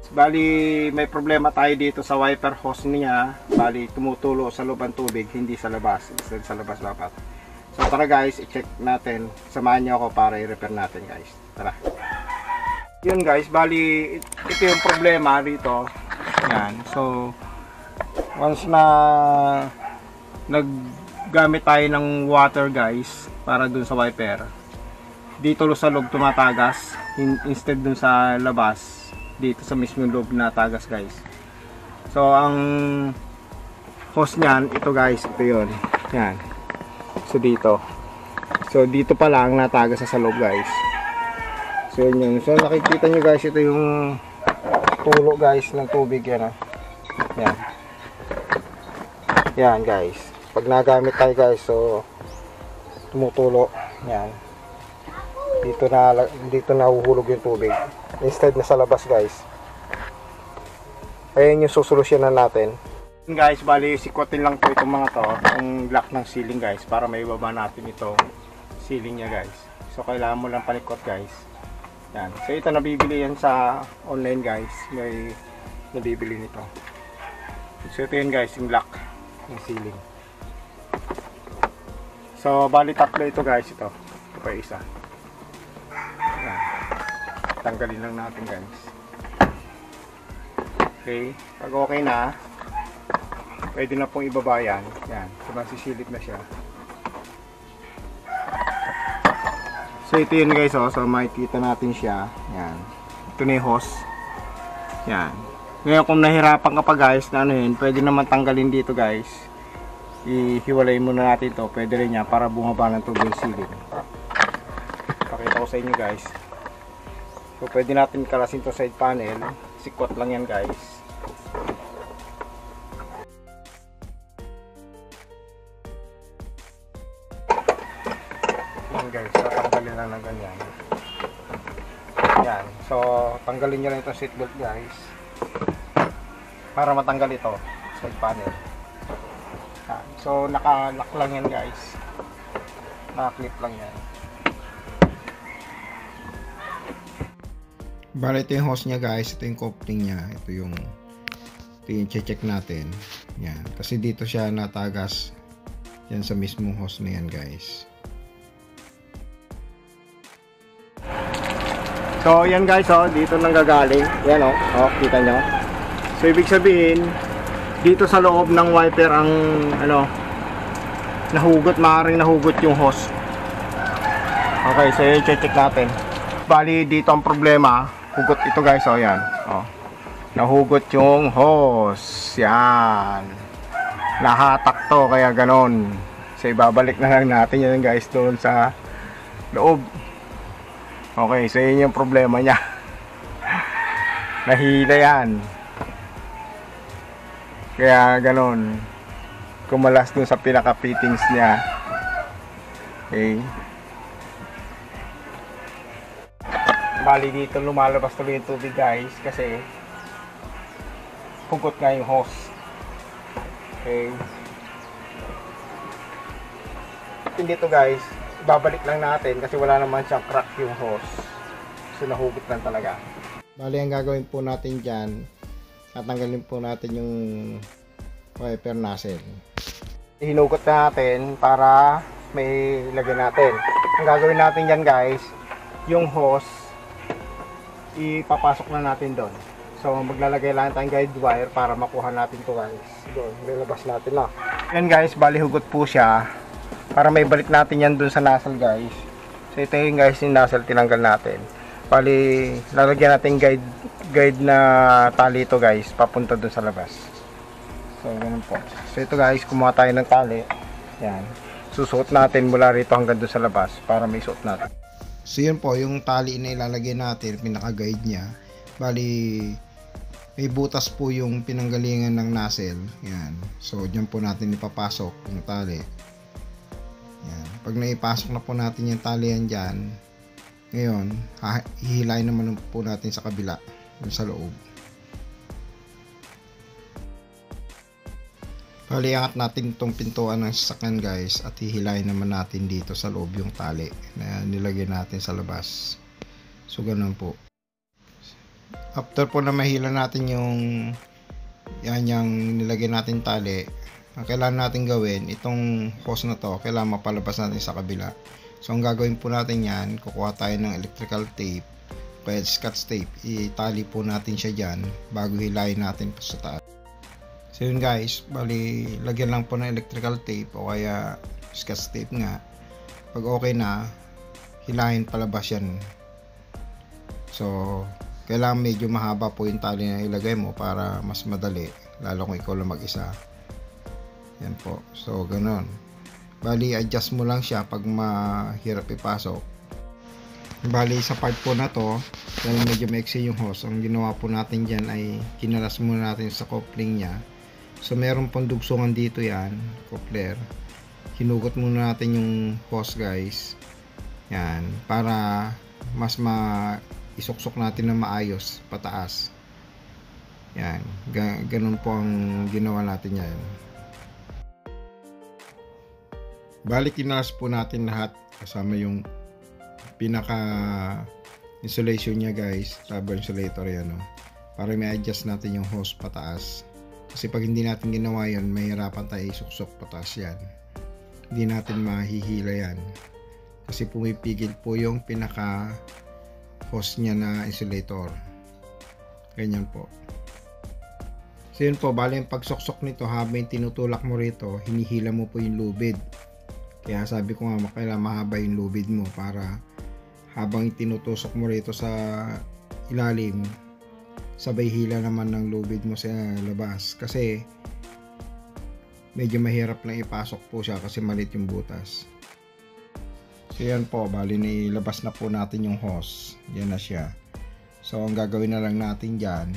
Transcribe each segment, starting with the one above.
Bali, may problema tayo dito sa wiper hose niya. Bali, tumutulo sa loob ng tubig, hindi sa labas. Instead sa labas dapat. So tara guys, i-check natin. Samahan niyo ako para i-repair natin guys. Tara. Yun guys, bali, ito yung problema dito. Yan. So, once na naggamit tayo ng water guys, para dun sa wiper, dito sa loob tumatagas. Instead dun sa labas, dito sa mismong loob na tagas guys. So ang hose niyan, ito guys, ito yun. Yan. So dito pa lang natagas sa loob guys. So yun. So nakikita nyo guys, ito yung tulo guys ng tubig yan. Yan. Yan guys. Pag nagamit tayo guys, so tumutulo. Yan. Dito na uhuhulog yung tubig. Instead na sa labas guys. Ayan yung susolusyonan natin. Guys, bali sikwatin lang po itong mga to, yung lock ng ceiling guys, para may ibaba natin itong ceiling niya guys. So kailangan mo lang palikot guys. Yan. So ito nabibili yan sa online guys. May nabibili nito. So ito yun guys, yung lock ng ceiling. So bali tatlo ito guys, ito pa isa. Yan. Tanggalin lang natin guys. Okay, pag okay na, pwede na pong ibaba yan. Yan, so masisilip na siya. So ito yun guys, oh. So makikita natin siya. Yan, ito na yung hose. Yan. Ngayon kung nahirapan ka pa guys na ano yun, pwede naman tanggalin dito guys. Ihiwalay muna natin to. Pwede rin yan para bumaba ng tubig silip. Pakita ko sa inyo guys. So pwede natin kalasin to side panel. Sikwat lang yan guys. Yan guys, tatanggalin lang ng ganyan. Yan. So tanggalin nyo lang itong seatbelt guys, para matanggal ito side panel. Yan. So naka-lock lang yan guys. Naka-clip lang yan. Bale, ito yung hose niya guys, ito yung coupling niya, ito yung check natin. Yan, kasi dito siya natagas yan sa mismong hose na yan guys. So yan guys, oh, dito nang gagaling. Yan oh, kita nyo. So ibig sabihin, dito sa loob ng wiper ang ano, maaaring nahugot yung hose. Okay, so i-check natin. Bali dito ang problema, hugot ito guys, oh yan. Oh. Nahugot yung hose. Yan. Nahatak to kaya ganon. So ibabalik na lang natin yan guys doon sa loob. Okay, so yun yung problema niya. Nahila yan. Kaya ganon. Kumalas dun sa pinaka fittings niya. Okay. Bali dito lumalabas tuloy yung tubig guys kasi hugot nga yung hose. Okay. Dito guys, babalik lang natin kasi wala naman siyang crack yung hose. So nahugot lang talaga. Bali, ang gagawin po natin dyan, tatanggalin po natin yung wiper nozzle. Hinugot na natin para may lagyan natin. Ang gagawin natin dyan guys, yung hose ipapasok na natin doon. So maglalagay lang tayong guide wire para makuha natin to guys. Doon, nilabas natin na. Yan guys, bali hugot po siya. Para may balik natin yan doon sa nozzle guys. So ito yung guys yung nozzle tinanggal natin. Bali lalagyan natin guide na tali ito guys papunta doon sa labas. So ganun po. So ito guys, kumuha tayo ng tali. Yan. Susuot natin mula rito hanggang doon sa labas para may suot natin. So yun po, yung tali na ilalagay natin, pinaka-guide niya. Bali, may butas po yung pinanggalingan ng nozzle. Yan. So dyan po natin ipapasok yung tali. Yan. Pag naipasok na po natin yung tali yan dyan, ngayon, hihilayin naman po natin sa kabila, yung sa loob. Bali, angat natin itong pintuan ng sasakyan guys at hihilayin naman natin dito sa loob yung tali na nilagay natin sa labas. So ganun po. After po na mahila natin yung nilagay natin tali, ang kailangan natin gawin, itong hose na to, kailangan mapalabas natin sa kabila. So ang gagawin po natin yan, kukuha tayo ng electrical tape, kaya scotch tape, itali po natin siya dyan bago hilahin natin po sa taas. So yun guys, bali lagyan lang po ng electrical tape o kaya scotch tape nga. Pag okay na, hilahin palabas yan. So kailangan medyo mahaba po yung tali na ilagay mo para mas madali, lalo kung ikaw lang mag-isa. Yan po, so ganun. Bali adjust mo lang siya pag mahirap ipasok. Bali sa part po na to, dahil medyo maiksi yung hose, ang ginawa po natin dyan ay kinalas muna natin sa coupling nya. So meron pong dugsungan dito yan, coupler. Hinugot muna natin yung hose guys, yan, para mas isuksok natin na maayos pataas. Yan, ganun po ang ginawa natin yan. Balik kinalas po natin lahat kasama yung pinaka insulation nya guys, rubber insulator yan, no? Para may-adjust natin yung hose pataas. Kasi pag hindi natin ginawa yun, mahirapan tayo isuksok pataas yan. Hindi natin mahihila yan. Kasi pumipigil po yung pinaka hose nya na insulator. Ganyan po. So yun po, bali yung pagsuksok nito, habang tinutulak mo rito, hinihila mo po yung lubid. Kaya sabi ko nga, kailangan mahaba yung lubid mo para habang tinutusok mo rito sa ilalim, sabay hila naman ng lubid mo sa labas. Kasi medyo mahirap lang ipasok po siya kasi maliit yung butas. So yan po, bali nilabas na po natin yung hose. Yan na siya. So ang gagawin na lang natin dyan,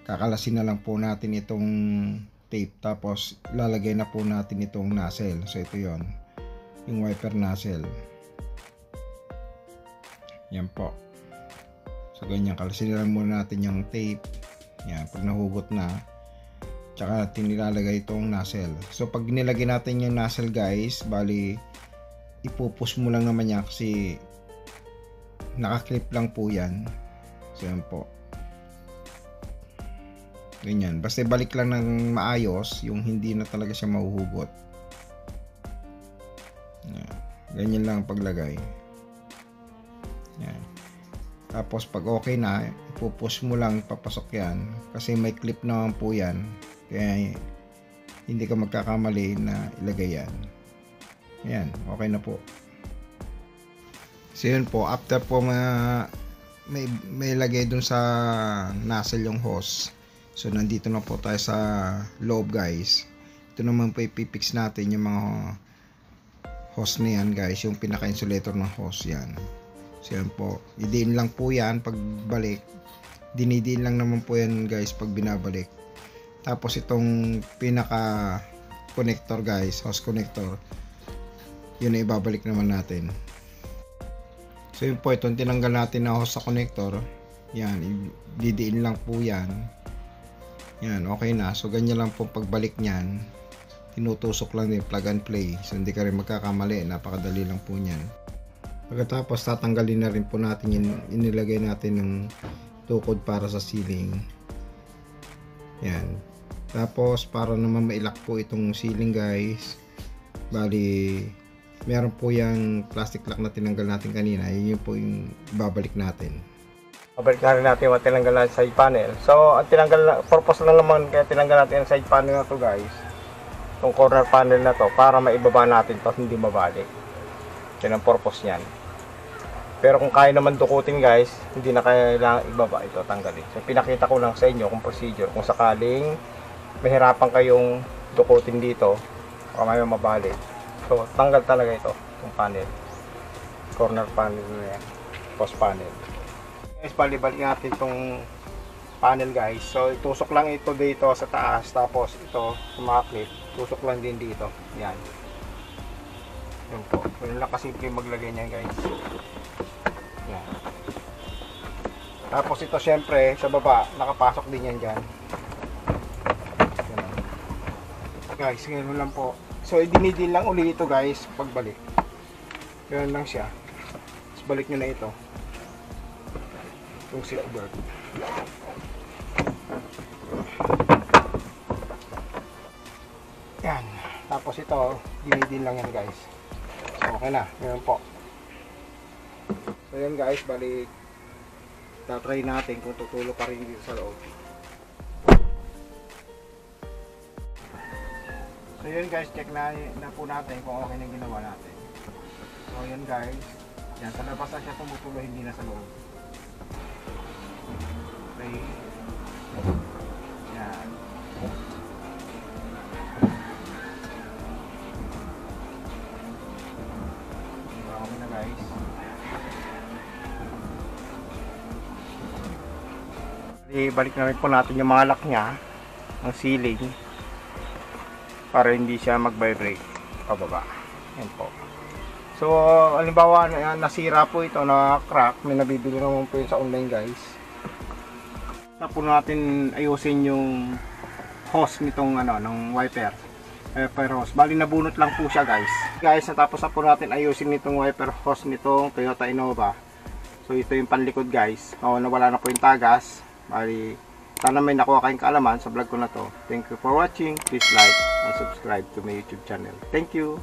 kakalasin na lang po natin itong tape, tapos lalagay na po natin itong nozzle. So ito yon, yung wiper nozzle. Yan po. So ganyan, kalasin na lang muna natin yung tape. Yan, pag nahugot na, tsaka natin nilalagay itong nozzle. So pag nilagay natin yung nozzle guys, bali ipupush mo lang naman yan kasi nakaklip lang po yan. So yan po, ganyan, basta balik lang ng maayos, yung hindi na talaga siya mahuhugot. Yan. Ganyan lang ang paglagay. Yan. Tapos pag okay na, ipupush mo lang, papasok yan kasi may clip naman po yan, kaya hindi ka magkakamali na ilagay yan. Yan, okay na po. So yun po, after po may lagay dun sa nozzle yung hose. So nandito na po tayo sa loob guys. Ito naman po ipipix natin yung mga hose na yan guys, yung pinaka insulator ng hose yan. So yan po, idiin lang po yan pagbalik, dinidiin lang naman po yan guys pag binabalik. Tapos itong pinaka connector guys, hose connector, yun na ibabalik naman natin. So yun po, itong tinanggal natin na hose sa connector, yan, didiin lang po yan. Yan, okay na. So ganyan lang po pagbalik niyan, tinutusok lang din, plug and play. So hindi ka rin magkakamali, napakadali lang po niyan. Pagkatapos tatanggalin na rin po natin yung inilagay natin ng tukod para sa ceiling. Yan. Tapos para naman mailak po itong ceiling guys, bali meron po yung plastic lock na tinanggal natin kanina, yun po yung babalik natin. Babalik na rin natin yung tinanggal natin side panel. So ang purpose lang naman kaya tinanggal natin yung side panel na to guys, itong corner panel na to, para maibaba natin to, hindi mabalik. Yan ang purpose niyan. Pero kung kaya naman dukutin guys, hindi na kailangan ibaba ito, tanggalin. So pinakita ko lang sa inyo kung procedure, kung sakaling mahirapan kayong dukutin dito o may mabalik. So tanggal talaga ito, itong panel, corner panel na yan, post panel. Guys, balik natin itong panel guys. So itusok lang ito dito sa taas, tapos ito sumaklit, tusok lang din dito. Yan. Yun po. Yun lang kasimple maglagay niyan guys. Yan. Tapos ito syempre sa baba, nakapasok din yan dyan. Yan. Guys, ganun lang po. So idinidin lang uli ito guys pagbalik. Ganun lang siya. Tapos balik nyo na ito. Yung seatbelt. Yan. Tapos ito, dinidin lang yan guys. So okay na, yun po. So yan guys, balik tatry natin kung tutulog pa rin dito sa loob. So yun guys, check na po natin kung okay na ginawa natin. So yun guys, yan sa labas na siya tumutuloy, hindi na sa loob. Okay. Yan. Okay na guys. Ibalik na rin po natin yung mga lock niya, ang ceiling, para hindi siya mag-vibrate pababa. Yan po. So, halimbawa nasira po ito, na crack, may nabibili naman po yun sa online guys. Na po natin ayusin yung hose nitong ng wiper. Wiper hose. Bali nabunot lang po siya guys. Guys, natapos na po natin ayusin nitong wiper hose nitong Toyota Innova. So, ito yung panlikod guys. Nawala na po yung tagas. Bali, sana may nakuha kayong kaalaman sa vlog ko na to. Thank you for watching. Please like and subscribe to my YouTube channel. Thank you.